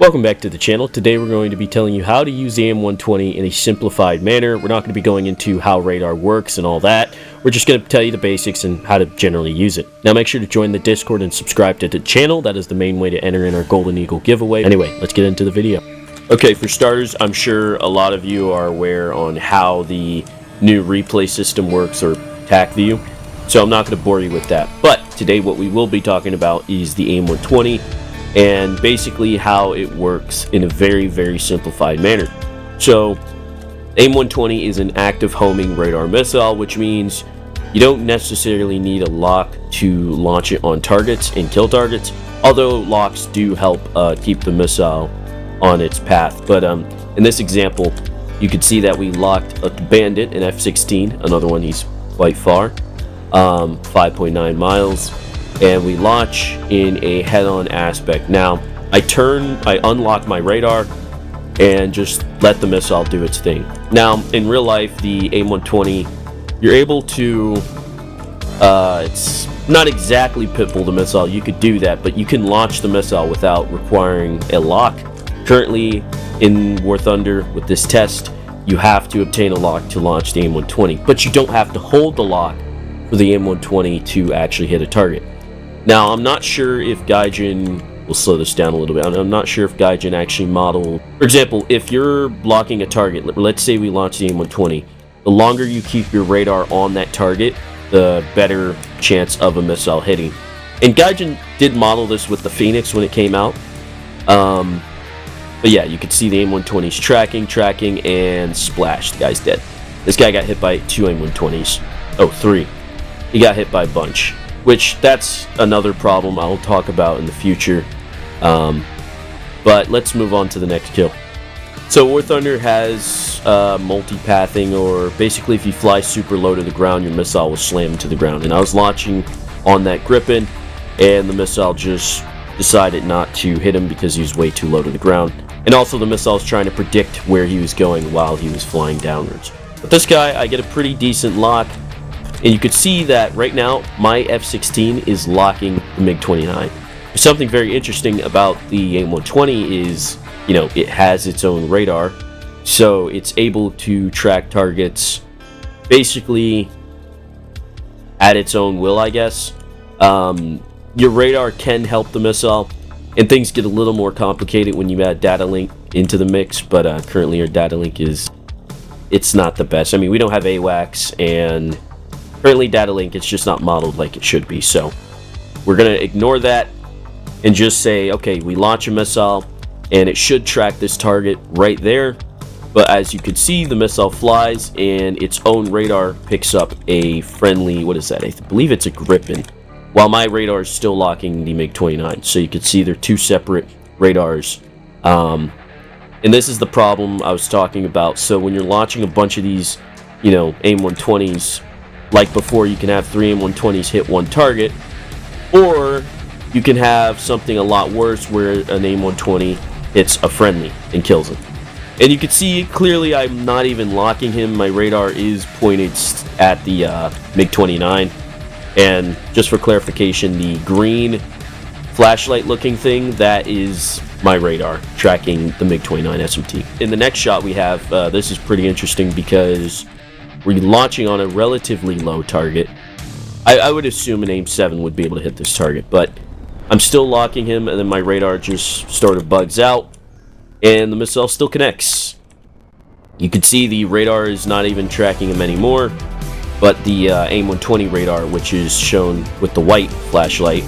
Welcome back to the channel. Today we're going to be telling you how to use the AIM-120 in a simplified manner. We're not going to be going into how radar works and all that. We're just going to tell you the basics and how to generally use it. Now make sure to join the Discord and subscribe to the channel. That is the main way to enter in our Golden Eagle giveaway. Anyway, let's get into the video. Okay, for starters, I'm sure a lot of you are aware on how the new replay system works, or TAC view. So I'm not going to bore you with that. But today what we will be talking about is the AIM-120 and basically how it works in a very simplified manner. So AIM-120 is an active homing radar missile, which means you don't necessarily need a lock to launch it on targets and kill targets, although locks do help keep the missile on its path. But in this example, you could see that we locked a Bandit, an F-16, another one, he's quite far, 5.9 miles, and we launch in a head-on aspect. Now, I unlock my radar and just let the missile do its thing. Now, in real life, the AIM-120, you're able to, it's not exactly pitbull the missile, you could do that, but you can launch the missile without requiring a lock. Currently, in War Thunder, with this test, you have to obtain a lock to launch the AIM-120, but you don't have to hold the lock for the AIM-120 to actually hit a target. Now, I'm not sure if Gaijin, we'll slow this down a little bit, I'm not sure if Gaijin actually modeled, for example, if you're blocking a target, let's say we launch the AIM-120, the longer you keep your radar on that target, the better chance of a missile hitting. And Gaijin did model this with the Phoenix when it came out. But yeah, you can see the AIM-120's tracking, and splash, the guy's dead. This guy got hit by 2 AIM-120s. Oh, 3. He got hit by a bunch, which that's another problem I'll talk about in the future. But let's move on to the next kill. So War Thunder has multi-pathing, or basically if you fly super low to the ground, your missile will slam to the ground. And I was launching on that Gripen, and the missile just decided not to hit him because he was way too low to the ground. And also the missile was trying to predict where he was going while he was flying downwards. But this guy, I get a pretty decent lock. And you could see that right now, my F-16 is locking the MiG-29. Something very interesting about the AIM-120 is, you know, it has its own radar. So it's able to track targets basically at its own will, I guess. Your radar can help the missile, and things get a little more complicated when you add data link into the mix, but currently our data link it's not the best. I mean, we don't have AWACS, and currently data link, it's just not modeled like it should be. So we're going to ignore that and just say, okay, we launch a missile and it should track this target right there. But as you can see, the missile flies and its own radar picks up a friendly, what is that? I believe it's a Gripen, while my radar is still locking the MiG-29. So you can see they're two separate radars. And this is the problem I was talking about. So when you're launching a bunch of these, you know, AIM-120s, like before, you can have 3 AIM-120s hit one target, or you can have something a lot worse where an AIM-120 hits a friendly and kills him. And you can see clearly I'm not even locking him. My radar is pointed at the MiG-29. And just for clarification, the green flashlight looking thing, that is my radar tracking the MiG-29 SMT. In the next shot we have, this is pretty interesting because we're launching on a relatively low target. I would assume an AIM-7 would be able to hit this target, but I'm still locking him, and then my radar just sort of bugs out, and the missile still connects. You can see the radar is not even tracking him anymore, but the AIM-120 radar, which is shown with the white flashlight,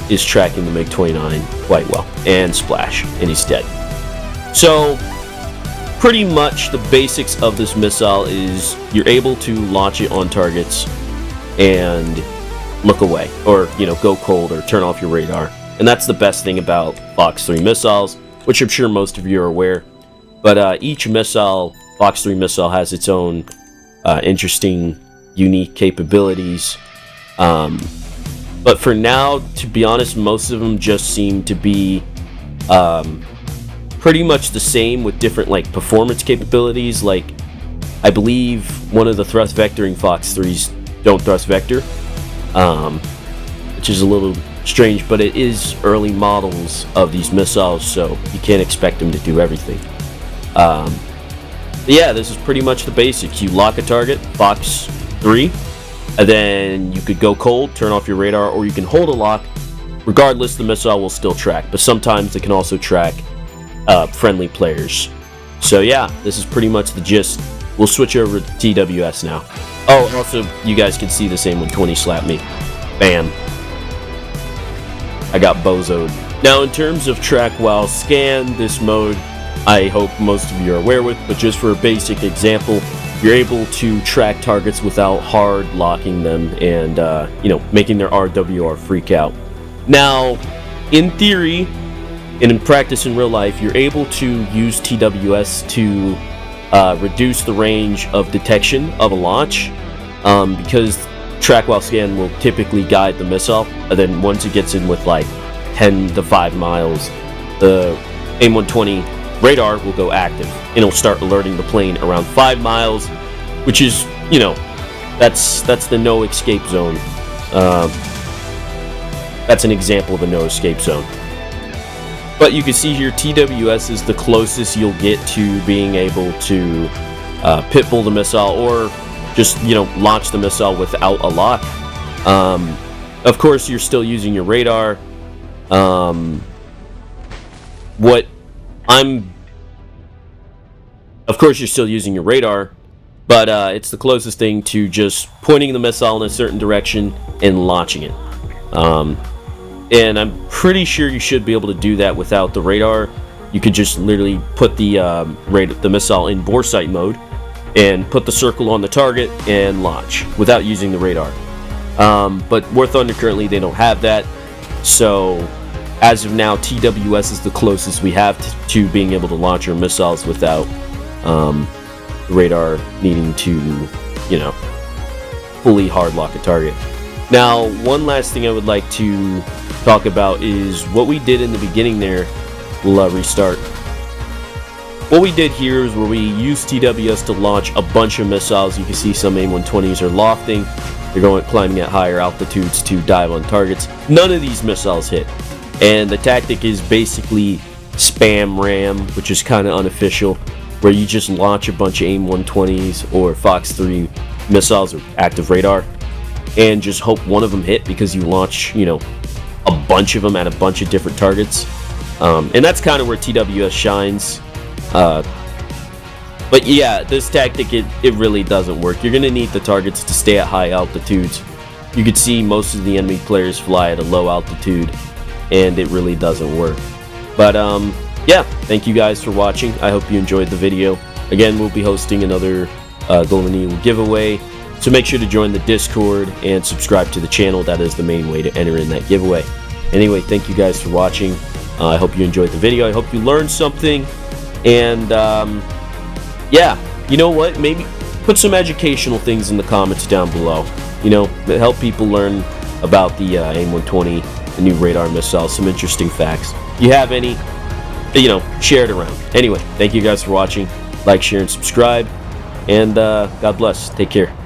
is tracking the MiG-29 quite well. And splash, and he's dead. So pretty much the basics of this missile is you're able to launch it on targets and look away, or, you know, go cold or turn off your radar. And that's the best thing about Fox 3 missiles, which I'm sure most of you are aware. But each missile, Fox 3 missile, has its own interesting, unique capabilities. But for now, to be honest, most of them just seem to be pretty much the same with different, like, performance capabilities. Like, I believe one of the thrust vectoring Fox 3s don't thrust vector, which is a little strange, but it is early models of these missiles, so you can't expect them to do everything. But yeah, this is pretty much the basics. You lock a target, Fox 3, and then you could go cold, turn off your radar, or you can hold a lock. Regardless, the missile will still track, but sometimes it can also track friendly players. So yeah, this is pretty much the gist. We'll switch over to TWS now. Oh, also, you guys can see this AIM-120 slap me. Bam. I got bozoed. Now, in terms of track while scan, this mode I hope most of you are aware with, but just for a basic example, you're able to track targets without hard locking them and, making their RWR freak out. Now, in theory, and in practice in real life, you're able to use TWS to reduce the range of detection of a launch, because track while scan will typically guide the missile, and then once it gets in with like 10 to 5 miles, the AIM-120 radar will go active, and it'll start alerting the plane around 5 miles, which is, that's the no escape zone. That's an example of a no escape zone. But you can see here, TWS is the closest you'll get to being able to pitbull the missile, or just, launch the missile without a lock. Of course, you're still using your radar. Of course, you're still using your radar, but it's the closest thing to just pointing the missile in a certain direction and launching it. And I'm pretty sure you should be able to do that without the radar. You could just literally put the missile in bore sight mode and put the circle on the target and launch without using the radar. But warthunder currently, they don't have that. So as of now, TWS is the closest we have to being able to launch our missiles without the radar needing to, fully hard lock a target. Now, one last thing I would like to talk about is what we did in the beginning there. We'll restart. What we did here is where we used TWS to launch a bunch of missiles. You can see some AIM-120s are lofting. They're climbing at higher altitudes to dive on targets. None of these missiles hit. And the tactic is basically spam ram, which is kind of unofficial, where you just launch a bunch of AIM-120s or Fox 3 missiles or active radar and just hope one of them hit, because you launch, a bunch of them at a bunch of different targets. And that's kind of where TWS shines. But yeah, this tactic, it really doesn't work. You're going to need the targets to stay at high altitudes. You could see most of the enemy players fly at a low altitude, and it really doesn't work. But yeah, thank you guys for watching. I hope you enjoyed the video. Again, we'll be hosting another Golden Eagle giveaway, so make sure to join the Discord and subscribe to the channel. That is the main way to enter in that giveaway. Anyway, thank you guys for watching. I hope you enjoyed the video. I hope you learned something. And yeah, you know what? Maybe put some educational things in the comments down below. Help people learn about the AIM-120, the new radar missile, some interesting facts. If you have any, share it around. Anyway, thank you guys for watching. Like, share, and subscribe. And God bless. Take care.